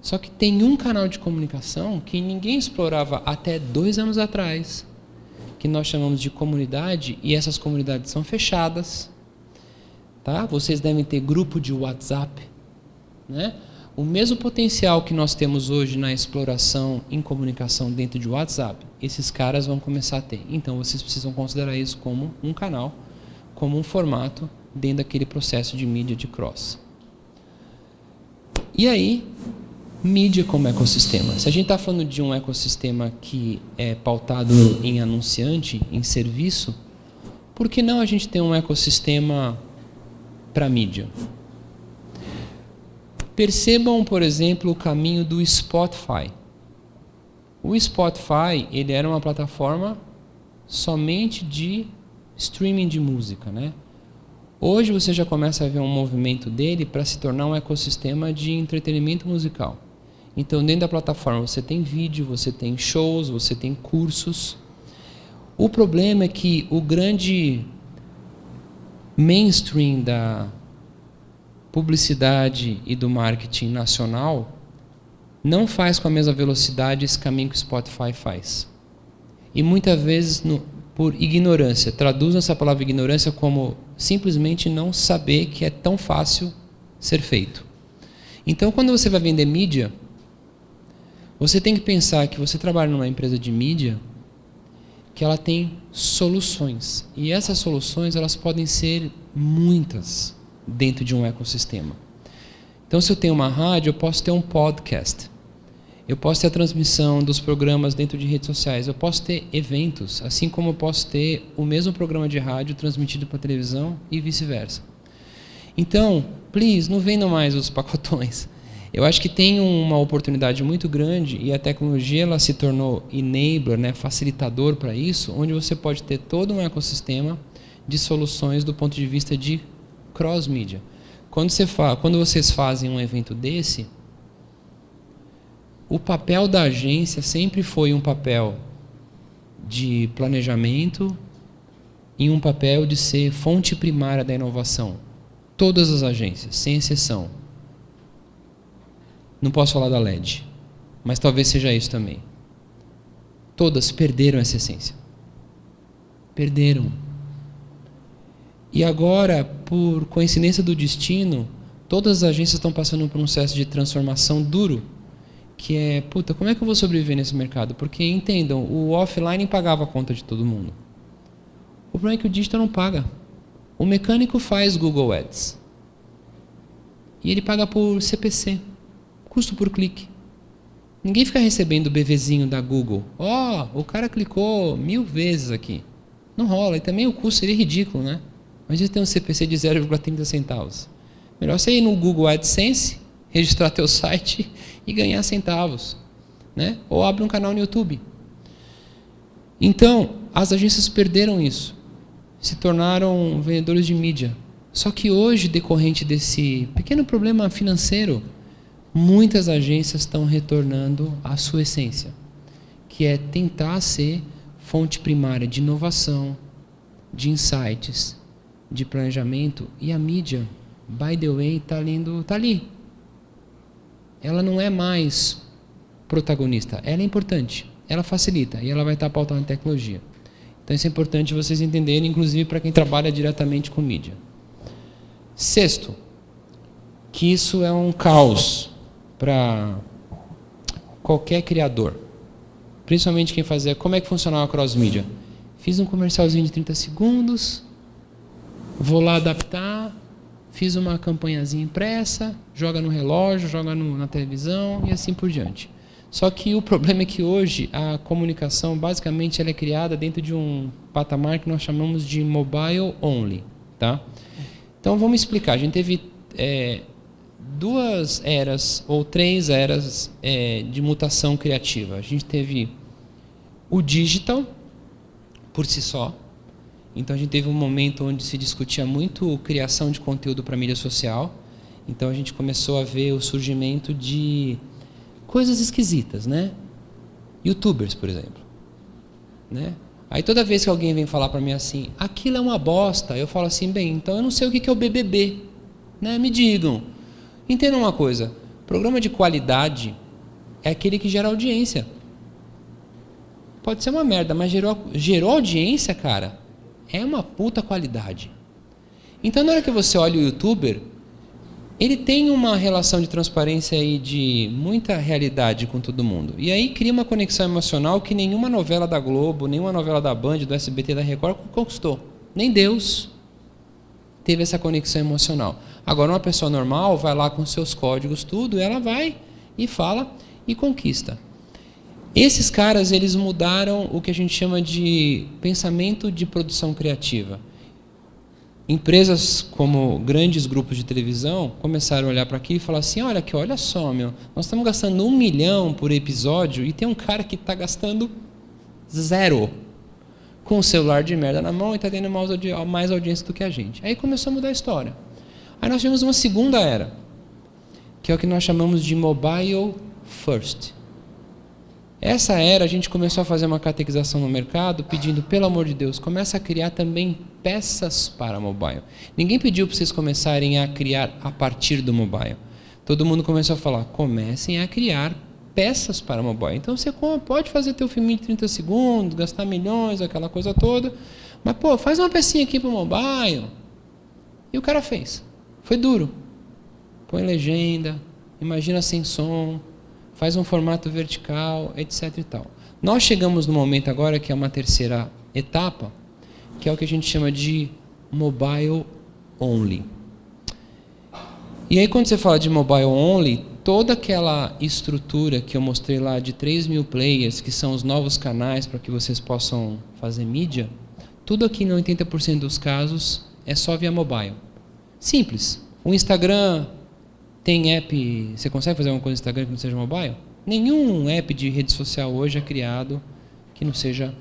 Speaker 1: Só que tem um canal de comunicação que ninguém explorava até 2 anos atrás, que nós chamamos de comunidade, e essas comunidades são fechadas. Tá? Vocês devem ter grupo de WhatsApp, né? O mesmo potencial que nós temos hoje na exploração em comunicação dentro de WhatsApp, esses caras vão começar a ter. Então vocês precisam considerar isso como um canal, como um formato dentro daquele processo de mídia de cross. E aí, mídia como ecossistema. Se a gente está falando de um ecossistema que é pautado em anunciante, em serviço, por que não a gente tem um ecossistema para mídia? Percebam, por exemplo, o caminho do Spotify. O Spotify, ele era uma plataforma somente de streaming de música, né? Hoje você já começa a ver um movimento dele para se tornar um ecossistema de entretenimento musical. Então, dentro da plataforma você tem vídeo, você tem shows, você tem cursos. O problema é que o grande mainstream da publicidade e do marketing nacional não faz com a mesma velocidade esse caminho que o Spotify faz. E muitas vezes, por ignorância, traduzem essa palavra ignorância como simplesmente não saber que é tão fácil ser feito. Então, quando você vai vender mídia, você tem que pensar que você trabalha numa empresa de mídia que ela tem soluções. E essas soluções elas podem ser muitas dentro de um ecossistema. Então, se eu tenho uma rádio, eu posso ter um podcast. Eu posso ter a transmissão dos programas dentro de redes sociais. Eu posso ter eventos, assim como eu posso ter o mesmo programa de rádio transmitido para televisão e vice-versa. Então, please, não vendam mais os pacotões. Eu acho que tem uma oportunidade muito grande e a tecnologia ela se tornou enabler, né, facilitador para isso, onde você pode ter todo um ecossistema de soluções do ponto de vista de cross-mídia. Quando vocês fazem um evento desse, o papel da agência sempre foi um papel de planejamento e um papel de ser fonte primária da inovação. Todas as agências, sem exceção. Não posso falar da LED, mas talvez seja isso também. Todas perderam essa essência. Perderam. E agora, por coincidência do destino, todas as agências estão passando por um processo de transformação duro, que é, como é que eu vou sobreviver nesse mercado? Porque, entendam, o offline pagava a conta de todo mundo. O problema é que o digital não paga. O mecânico faz Google Ads. E ele paga por CPC, custo por clique. Ninguém fica recebendo o BVzinho da Google. O cara clicou 1000 vezes aqui. Não rola. E também o custo seria ridículo, né? Mas a gente tem um CPC de 0,30 centavos. Melhor você ir no Google AdSense, registrar teu site e ganhar centavos, né? Ou abre um canal no YouTube. Então, as agências perderam isso, se tornaram vendedores de mídia. Só que hoje, decorrente desse pequeno problema financeiro, muitas agências estão retornando à sua essência, que é tentar ser fonte primária de inovação, de insights, de planejamento. E a mídia, by the way, está ali. Ela não é mais protagonista, ela é importante, ela facilita e ela vai estar pautada em tecnologia. Então isso é importante vocês entenderem, inclusive para quem trabalha diretamente com mídia. Sexto, que isso é um caos para qualquer criador, principalmente quem fazia. Como é que funcionava a cross-mídia? Fiz um comercialzinho de 30 segundos, vou lá adaptar, fiz uma campanhazinha impressa, joga no relógio, joga na televisão e assim por diante. Só que o problema é que hoje a comunicação, basicamente, ela é criada dentro de um patamar que nós chamamos de mobile only. Tá? Então, vamos explicar. A gente teve duas eras, ou três eras de mutação criativa. A gente teve o digital, por si só. Então, a gente teve um momento onde se discutia muito criação de conteúdo para mídia social. Então, a gente começou a ver o surgimento de coisas esquisitas, né? YouTubers, por exemplo. Né? Aí, toda vez que alguém vem falar para mim assim, aquilo é uma bosta, eu falo assim, bem, então eu não sei o que é o BBB. Né? Me digam. Entendam uma coisa, programa de qualidade é aquele que gera audiência. Pode ser uma merda, mas gerou audiência, cara, é uma puta qualidade. Então, na hora que você olha o YouTuber, ele tem uma relação de transparência e de muita realidade com todo mundo. E aí cria uma conexão emocional que nenhuma novela da Globo, nenhuma novela da Band, do SBT, da Record conquistou. Nem Deus teve essa conexão emocional. Agora, uma pessoa normal vai lá com seus códigos, tudo, ela vai e fala e conquista. Esses caras, eles mudaram o que a gente chama de pensamento de produção criativa. Empresas como grandes grupos de televisão começaram a olhar para aqui e falar assim, olha só, nós estamos gastando 1 milhão por episódio e tem um cara que está gastando 0 com o celular de merda na mão e está tendo mais audiência do que a gente. Aí começou a mudar a história. Aí nós tivemos uma segunda era, que é o que nós chamamos de mobile first. Essa era, a gente começou a fazer uma catequização no mercado, pedindo, pelo amor de Deus, começa a criar também peças para mobile. Ninguém pediu para vocês começarem a criar a partir do mobile. Todo mundo começou a falar, comecem a criar peças para mobile. Então você pode fazer teu filme de 30 segundos, gastar milhões, aquela coisa toda, mas pô, faz uma pecinha aqui para o mobile. E o cara fez. Foi duro. Põe legenda, imagina sem som, faz um formato vertical, etc. e tal. Nós chegamos no momento agora que é uma terceira etapa, que é o que a gente chama de mobile only. E aí quando você fala de mobile only, toda aquela estrutura que eu mostrei lá de 3.000 players, que são os novos canais para que vocês possam fazer mídia, tudo aqui no 80% dos casos é só via mobile. Simples. O Instagram tem app, você consegue fazer alguma coisa no Instagram que não seja mobile? Nenhum app de rede social hoje é criado que não seja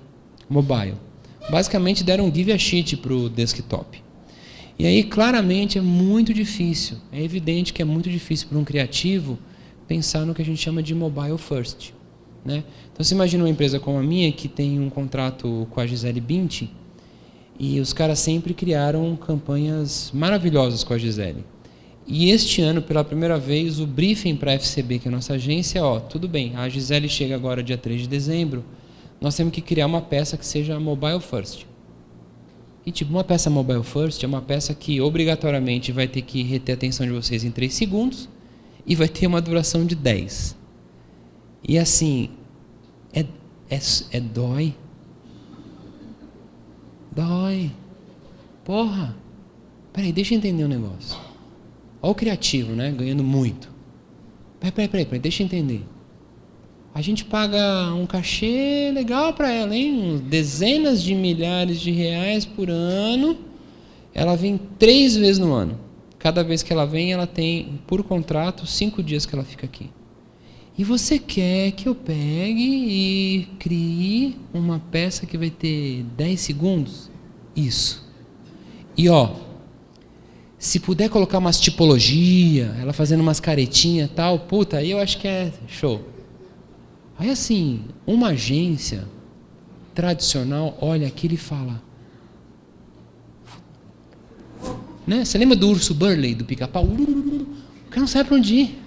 Speaker 1: mobile. Basicamente deram um give a shit para o desktop. E aí claramente é muito difícil, é evidente que é muito difícil para um criativo pensar no que a gente chama de mobile first. Né? Então você imagina uma empresa como a minha que tem um contrato com a Gisele Bündchen e os caras sempre criaram campanhas maravilhosas com a Gisele. E este ano, pela primeira vez, o briefing para a FCB, que é a nossa agência, tudo bem, a Gisele chega agora dia 3 de dezembro, nós temos que criar uma peça que seja mobile first. E tipo, uma peça mobile first é uma peça que obrigatoriamente vai ter que reter a atenção de vocês em 3 segundos e vai ter uma duração de 10. E assim, dói. Dói. Porra. Peraí, deixa eu entender um negócio. Olha o criativo, né? Ganhando muito. Peraí, deixa eu entender. A gente paga um cachê legal para ela, hein? Dezenas de milhares de reais por ano. Ela vem 3 vezes no ano. Cada vez que ela vem, ela tem, por contrato, 5 dias que ela fica aqui. E você quer que eu pegue e crie uma peça que vai ter 10 segundos? Isso. E se puder colocar umas tipologia, ela fazendo umas caretinhas e tal, puta, aí eu acho que é show. Aí assim, uma agência tradicional olha aquilo e fala, né? Você lembra do urso Burley, do Pica-Pau? O cara não sabe para onde ir.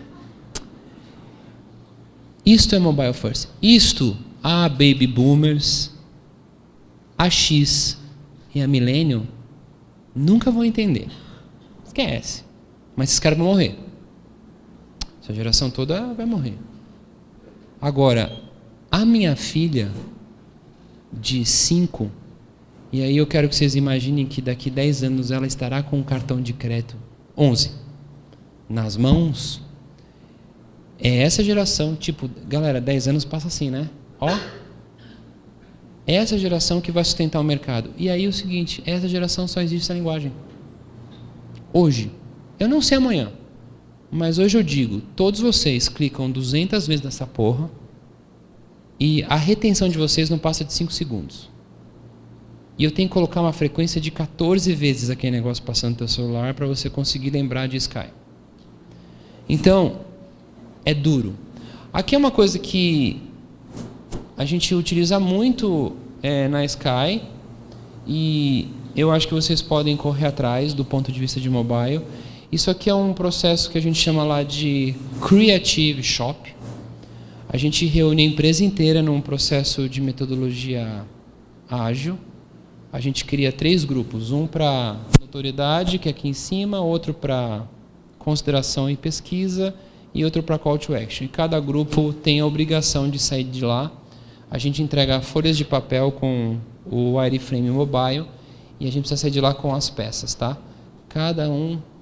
Speaker 1: Isto é mobile first. Isto, a baby boomers, a X e a millennial nunca vão entender. Esquece. Mas esses caras vão morrer. Essa geração toda vai morrer. Agora, a minha filha de 5, e aí eu quero que vocês imaginem que daqui 10 anos ela estará com um cartão de crédito 11 nas mãos. É essa geração, tipo, galera, 10 anos passa assim, né? É essa geração que vai sustentar o mercado. E aí o seguinte, essa geração só existe essa linguagem. Hoje, eu não sei amanhã, mas hoje eu digo, todos vocês clicam 200 vezes nessa porra e a retenção de vocês não passa de 5 segundos. E eu tenho que colocar uma frequência de 14 vezes aquele negócio passando no teu celular para você conseguir lembrar de Sky. Então, é duro. Aqui é uma coisa que a gente utiliza muito na Sky e eu acho que vocês podem correr atrás do ponto de vista de mobile. Isso aqui é um processo que a gente chama lá de Creative Shop. A gente reúne a empresa inteira num processo de metodologia ágil. A gente cria 3 grupos, um para notoriedade, que é aqui em cima, outro para consideração e pesquisa e outro para call to action. E cada grupo tem a obrigação de sair de lá. A gente entrega folhas de papel com o wireframe mobile e a gente precisa sair de lá com as peças, tá?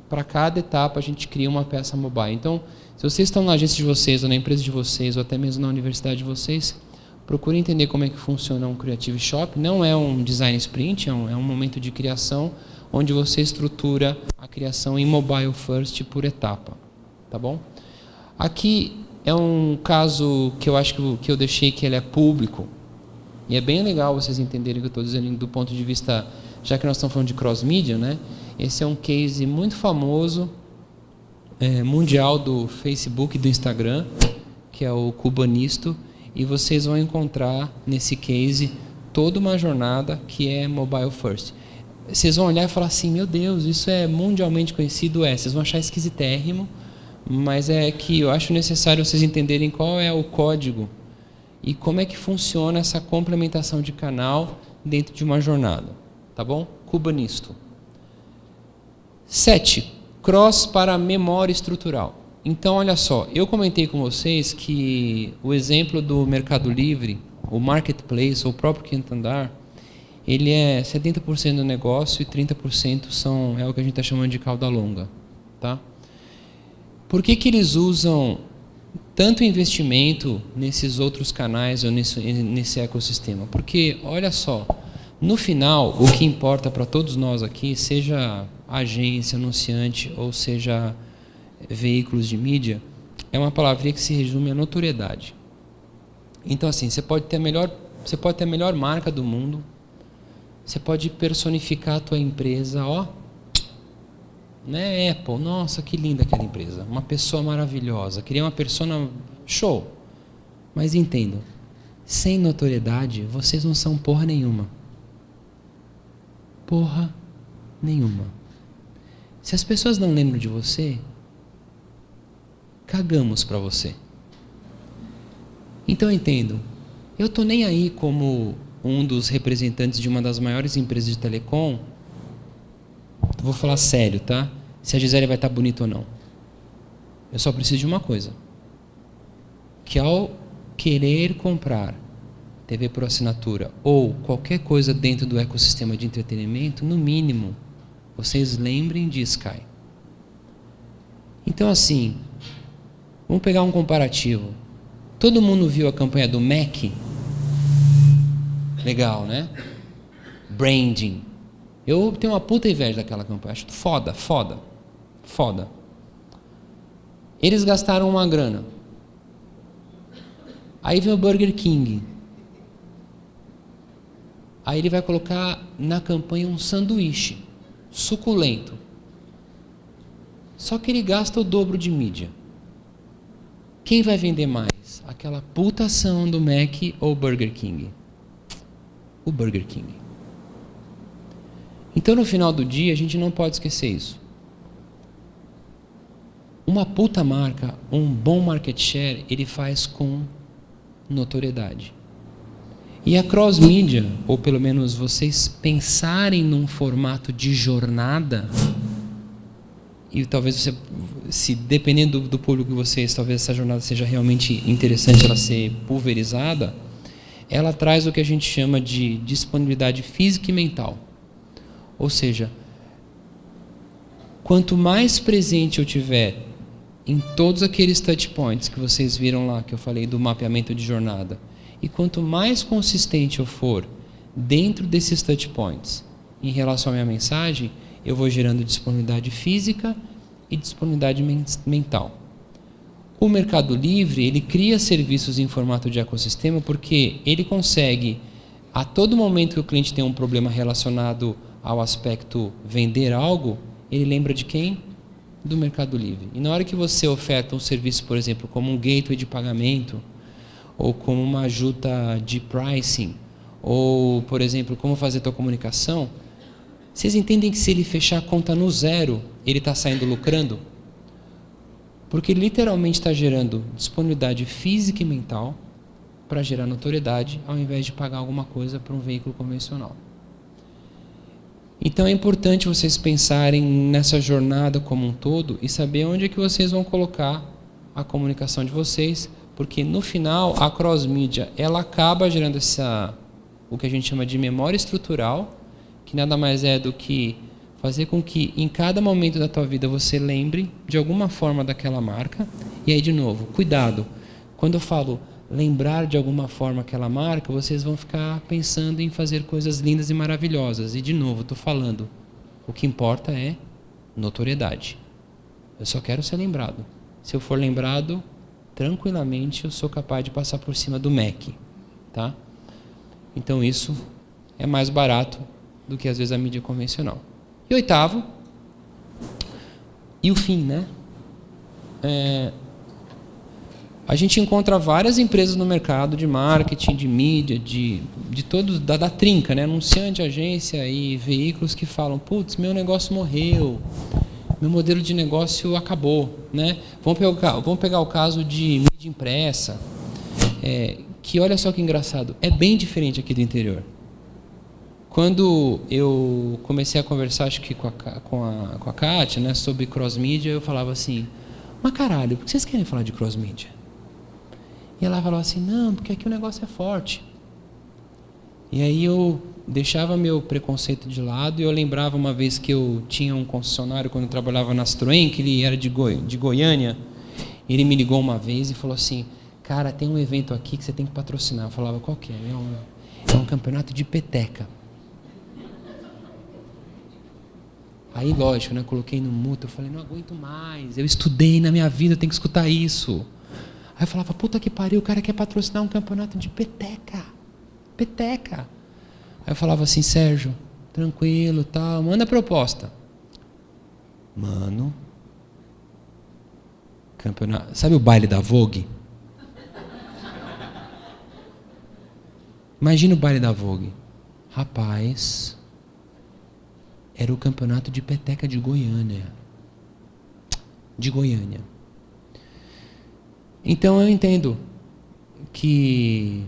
Speaker 1: Para cada etapa a gente cria uma peça mobile. Então, se vocês estão na agência de vocês, ou na empresa de vocês, ou até mesmo na universidade de vocês, procurem entender como é que funciona um Creative Shop. Não é um design sprint, é um momento de criação onde você estrutura a criação em mobile first por etapa, tá bom? Aqui é um caso que eu acho que eu deixei que ele é público e é bem legal vocês entenderem o que eu estou dizendo do ponto de vista, já que nós estamos falando de cross-media, né? Esse é um case muito famoso, mundial do Facebook e do Instagram, que é o Cubanisto, e vocês vão encontrar nesse case toda uma jornada que é mobile first. Vocês vão olhar e falar assim, meu Deus, isso é mundialmente conhecido, vocês vão achar esquisitérrimo, mas é que eu acho necessário vocês entenderem qual é o código e como é que funciona essa complementação de canal dentro de uma jornada, tá bom? Cubanisto. 7. Cross para memória estrutural. Então, olha só, eu comentei com vocês que o exemplo do Mercado Livre, o Marketplace, ou o próprio Quinto Andar, ele é 70% do negócio e 30% é o que a gente está chamando de cauda longa, tá? Por que eles usam tanto investimento nesses outros canais ou nesse ecossistema? Porque, olha só, no final, o que importa para todos nós aqui, seja agência, anunciante ou seja veículos de mídia, é uma palavrinha que se resume à notoriedade. Então, assim, você pode ter a melhor marca do mundo, você pode personificar a tua empresa, né, Apple, nossa, que linda aquela empresa, uma pessoa maravilhosa, criei uma persona show. Mas entendam, sem notoriedade, vocês não são porra nenhuma. Porra nenhuma. Se as pessoas não lembram de você, cagamos para você. Então entendo, eu tô nem aí como um dos representantes de uma das maiores empresas de telecom. Vou falar sério, tá? Se a Gisele vai estar bonita ou não. Eu só preciso de uma coisa. Que ao querer comprar TV por assinatura ou qualquer coisa dentro do ecossistema de entretenimento, no mínimo, vocês lembrem de Sky. Então, assim, vamos pegar um comparativo. Todo mundo viu a campanha do Mac? Legal, né? Branding. Eu tenho uma puta inveja daquela campanha. Acho foda, foda. Foda. Eles gastaram uma grana. Aí vem o Burger King. Aí ele vai colocar na campanha um sanduíche suculento. Só que ele gasta o dobro de mídia. Quem vai vender mais? Aquela puta ação do Mac ou o Burger King? O Burger King. Então, no final do dia, a gente não pode esquecer isso. Uma puta marca, um bom market share, ele faz com notoriedade. E a cross-mídia, ou pelo menos vocês pensarem num formato de jornada, e talvez você, se dependendo do público de vocês, talvez essa jornada seja realmente interessante ela ser pulverizada, ela traz o que a gente chama de disponibilidade física e mental. Ou seja, quanto mais presente eu tiver em todos aqueles touch points que vocês viram lá, que eu falei do mapeamento de jornada, e quanto mais consistente eu for dentro desses touch points em relação à minha mensagem, eu vou gerando disponibilidade física e disponibilidade mental. O Mercado Livre, ele cria serviços em formato de ecossistema porque ele consegue, a todo momento que o cliente tem um problema relacionado ao aspecto vender algo, ele lembra de quem? Do Mercado Livre. E na hora que você oferta um serviço, por exemplo, como um gateway de pagamento, ou como uma ajuda de pricing, ou, por exemplo, como fazer tua comunicação, vocês entendem que se ele fechar a conta no zero, ele está saindo lucrando? Porque ele literalmente está gerando disponibilidade física e mental para gerar notoriedade, ao invés de pagar alguma coisa para um veículo convencional. Então é importante vocês pensarem nessa jornada como um todo e saber onde é que vocês vão colocar a comunicação de vocês, porque no final a cross-mídia ela acaba gerando o que a gente chama de memória estrutural, que nada mais é do que fazer com que em cada momento da tua vida você lembre de alguma forma daquela marca. E aí, de novo, cuidado. Quando eu falo lembrar de alguma forma aquela marca, vocês vão ficar pensando em fazer coisas lindas e maravilhosas. E, de novo, estou falando, o que importa é notoriedade. Eu só quero ser lembrado. Se eu for lembrado, tranquilamente eu sou capaz de passar por cima do Mac. Tá? Então, isso é mais barato do que, às vezes, a mídia convencional. E oitavo, e o fim, né? A gente encontra várias empresas no mercado de marketing, de mídia, de todos, da trinca, né? Anunciante, agência e veículos que falam, putz, meu negócio morreu, meu modelo de negócio acabou, né? Vamos pegar o caso de mídia impressa, que olha só que engraçado, é bem diferente aqui do interior. Quando eu comecei a conversar, acho que com a Kátia, né, sobre cross-mídia, eu falava assim, mas caralho, por que vocês querem falar de cross-mídia? E ela falava assim, não, porque aqui o negócio é forte. E aí eu deixava meu preconceito de lado e eu lembrava uma vez que eu tinha um concessionário quando eu trabalhava na Citroën, que ele era de Goiânia. Ele me ligou uma vez e falou assim, cara, tem um evento aqui que você tem que patrocinar. Eu falava, qual que é? É um campeonato de peteca. Aí, lógico, né, eu coloquei no mudo, eu falei, não aguento mais, eu estudei na minha vida, eu tenho que escutar isso. Aí eu falava, puta que pariu, o cara quer patrocinar um campeonato de peteca. Peteca. Aí eu falava assim, Sérgio, tranquilo, tal, manda a proposta. Mano, campeonato, sabe o baile da Vogue? Imagina o baile da Vogue. Rapaz, era o campeonato de peteca de Goiânia. De Goiânia. Então eu entendo que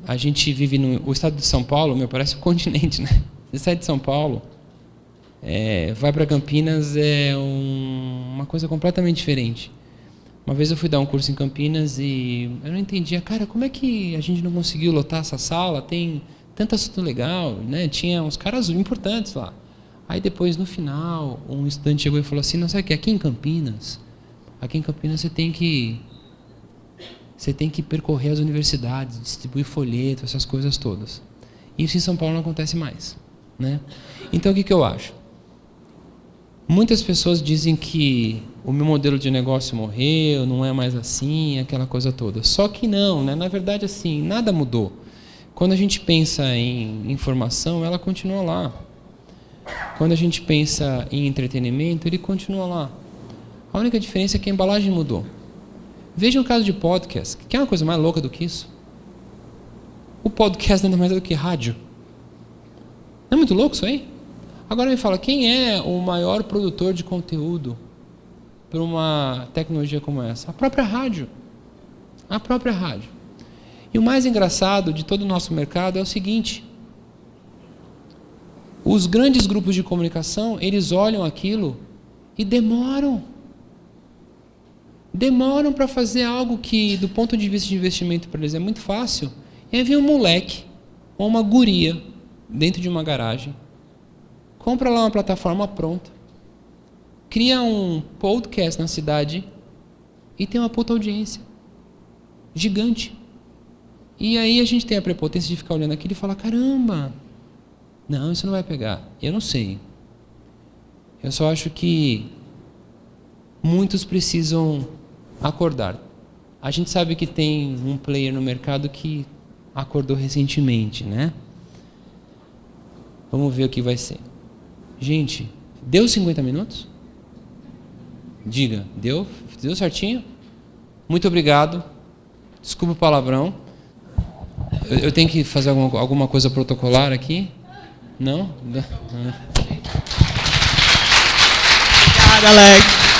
Speaker 1: a gente vive o estado de São Paulo, parece um continente, né? Você sai de São Paulo, vai para Campinas, é uma coisa completamente diferente. Uma vez eu fui dar um curso em Campinas e eu não entendia, cara, como é que a gente não conseguiu lotar essa sala? Tem tanto assunto legal, né? Tinha uns caras importantes lá. Aí depois, no final, um estudante chegou e falou assim, não, sabe o que? Aqui em Campinas você tem que percorrer as universidades, distribuir folheto, essas coisas todas. Isso em São Paulo não acontece mais, né? Então, o que eu acho? Muitas pessoas dizem que o meu modelo de negócio morreu, não é mais assim, aquela coisa toda. Só que não, né? Na verdade, assim, nada mudou. Quando a gente pensa em informação, ela continua lá. Quando a gente pensa em entretenimento, ele continua lá. A única diferença é que a embalagem mudou. Veja o caso de podcast. Quer uma coisa mais louca do que isso? O podcast nada mais é do que rádio. Não é muito louco isso aí? Agora me fala, quem é o maior produtor de conteúdo para uma tecnologia como essa? A própria rádio. A própria rádio. E o mais engraçado de todo o nosso mercado é o seguinte: os grandes grupos de comunicação, eles olham aquilo e demoram para fazer algo que, do ponto de vista de investimento para eles, é muito fácil. E aí vem um moleque ou uma guria dentro de uma garagem, compra lá uma plataforma pronta, cria um podcast na cidade e tem uma puta audiência gigante. E aí a gente tem a prepotência de ficar olhando aquilo e falar, caramba, não, isso não vai pegar. Eu não sei. Eu só acho que muitos precisam acordar. A gente sabe que tem um player no mercado que acordou recentemente, né? Vamos ver o que vai ser. Gente, deu 50 minutos? Diga, deu? Deu certinho? Muito obrigado. Desculpa o palavrão. Eu tenho que fazer alguma coisa protocolar aqui? Não?
Speaker 2: Obrigado, Alex.